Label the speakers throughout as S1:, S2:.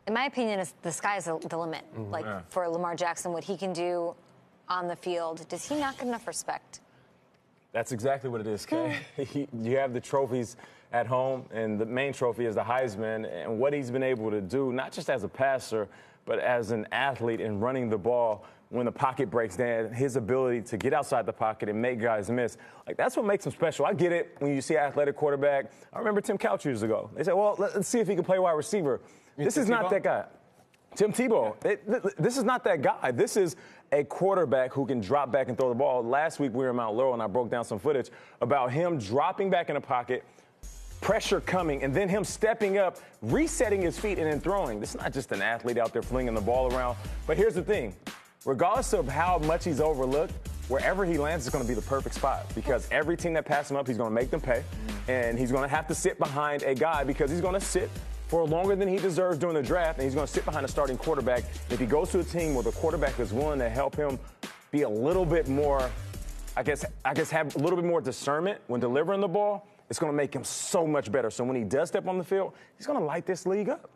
S1: in my opinion, the sky's the limit. Like for Lamar Jackson, what he can do on the field, does he not get enough respect?
S2: That's exactly what it is, Kay. You have the trophies at home, and the main trophy is the Heisman, and what he's been able to do, not just as a passer, but as an athlete in running the ball when the pocket breaks down, his ability to get outside the pocket and make guys miss. Like, that's what makes him special. I get it when you see an athletic quarterback. I remember Tim Couch years ago. They said, well, let's see if he can play wide receiver. This is not that guy. Tim Tebow. This is not that guy. This is a quarterback who can drop back and throw the ball. Last week we were in Mount Laurel, and I broke down some footage about him dropping back in the pocket, pressure coming, and then him stepping up, resetting his feet, and then throwing. This is not just an athlete out there flinging the ball around. But here's the thing. Regardless of how much he's overlooked, wherever he lands is going to be the perfect spot because every team that passes him up, he's going to make them pay, and he's going to have to sit behind a guy because he's going to sit for longer than he deserves during the draft, and he's going to sit behind a starting quarterback. If he goes to a team where the quarterback is willing to help him be a little bit more, I guess have a little bit more discernment when delivering the ball, it's going to make him so much better. So when he does step on the field, he's going to light this league up.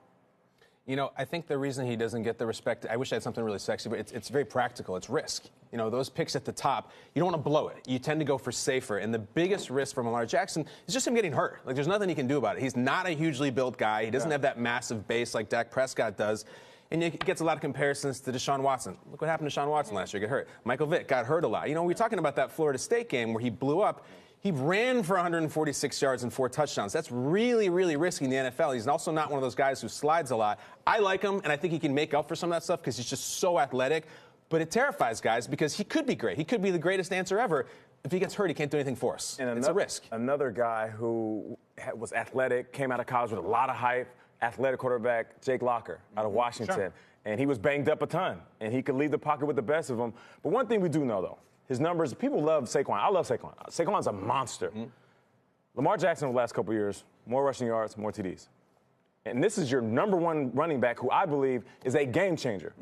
S3: You know, I think the reason he doesn't get the respect, I wish I had something really sexy, but it's very practical. It's risk. You know, those picks at the top, you don't want to blow it. You tend to go for safer. And the biggest risk for Lamar Jackson is just him getting hurt. Like, there's nothing he can do about it. He's not a hugely built guy. He doesn't have that massive base like Dak Prescott does. And he gets a lot of comparisons to Deshaun Watson. Look what happened to Deshaun Watson last year. Get hurt. Michael Vick got hurt a lot. You know, we were talking about that Florida State game where he blew up. He ran for 146 yards and 4 touchdowns. That's really, really risky in the NFL. He's also not one of those guys who slides a lot. I like him, and I think he can make up for some of that stuff because he's just so athletic. But it terrifies guys because he could be great. He could be the greatest answer ever. If he gets hurt, he can't do anything for us. And it's a risk.
S2: Another guy who was athletic, came out of college with a lot of hype, athletic quarterback, Jake Locker out of Washington. Sure. And he was banged up a ton, and he could leave the pocket with the best of them. But one thing we do know, though, his numbers, people love Saquon. I love Saquon. Saquon's a monster. Lamar Jackson over the last couple of years, more rushing yards, more TDs. And this is your number one running back who I believe is a game changer.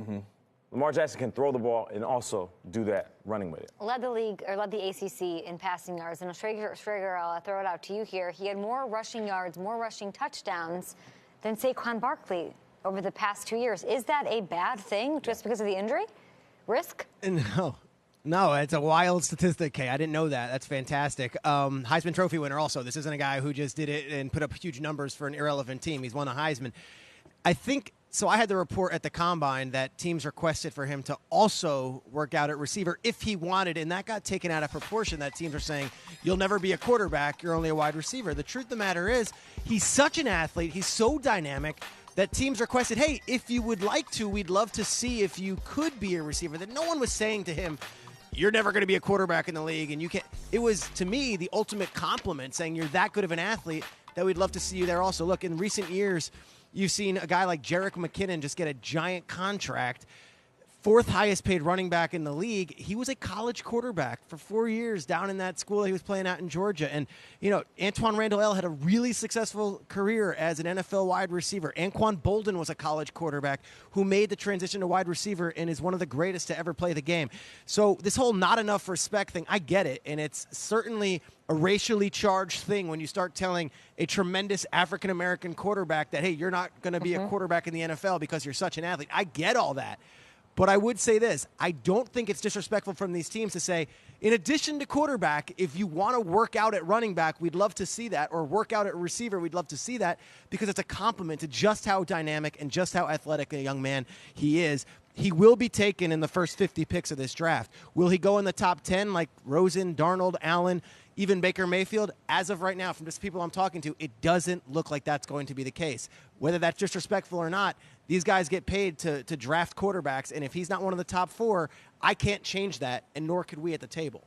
S2: Lamar Jackson can throw the ball and also do that running with it.
S1: Led the league, or led the ACC in passing yards. And Schrager, I'll throw it out to you here. He had more rushing yards, more rushing touchdowns than Saquon Barkley over the past 2 years. Is that a bad thing just because of the injury? Risk?
S4: No, it's a wild statistic, Kay. I didn't know that. That's fantastic. Heisman Trophy winner also. This isn't a guy who just did it and put up huge numbers for an irrelevant team. He's won a Heisman. I think, so I had the report at the Combine that teams requested for him to also work out at receiver if he wanted, and that got taken out of proportion. That teams are saying, you'll never be a quarterback, you're only a wide receiver. The truth of the matter is, he's such an athlete, he's so dynamic, that teams requested, hey, if you would like to, we'd love to see if you could be a receiver. That no one was saying to him, you're never going to be a quarterback in the league, and you can't. It was, to me, the ultimate compliment, saying you're that good of an athlete that we'd love to see you there also. Look, in recent years, you've seen a guy like Jerick McKinnon just get a giant contract. 4th highest paid running back in the league. He was a college quarterback for 4 years down in that school he was playing out in Georgia. And, you know, Antoine Randall had a really successful career as an NFL wide receiver. Anquan Boldin was a college quarterback who made the transition to wide receiver and is one of the greatest to ever play the game. So this whole not enough respect thing, I get it. And it's certainly a racially charged thing when you start telling a tremendous African-American quarterback that, hey, you're not going to be a quarterback in the NFL because you're such an athlete. I get all that. But I would say this, I don't think it's disrespectful from these teams to say, in addition to quarterback, if you want to work out at running back, we'd love to see that, or work out at receiver, we'd love to see that, because it's a compliment to just how dynamic and just how athletic a young man he is. He will be taken in the first 50 picks of this draft. Will he go in the top 10 like Rosen, Darnold, Allen, even Baker Mayfield? As of right now, from just people I'm talking to, it doesn't look like that's going to be the case. Whether that's disrespectful or not, these guys get paid to draft quarterbacks, and if he's not one of the top 4, I can't change that, and nor could we at the table.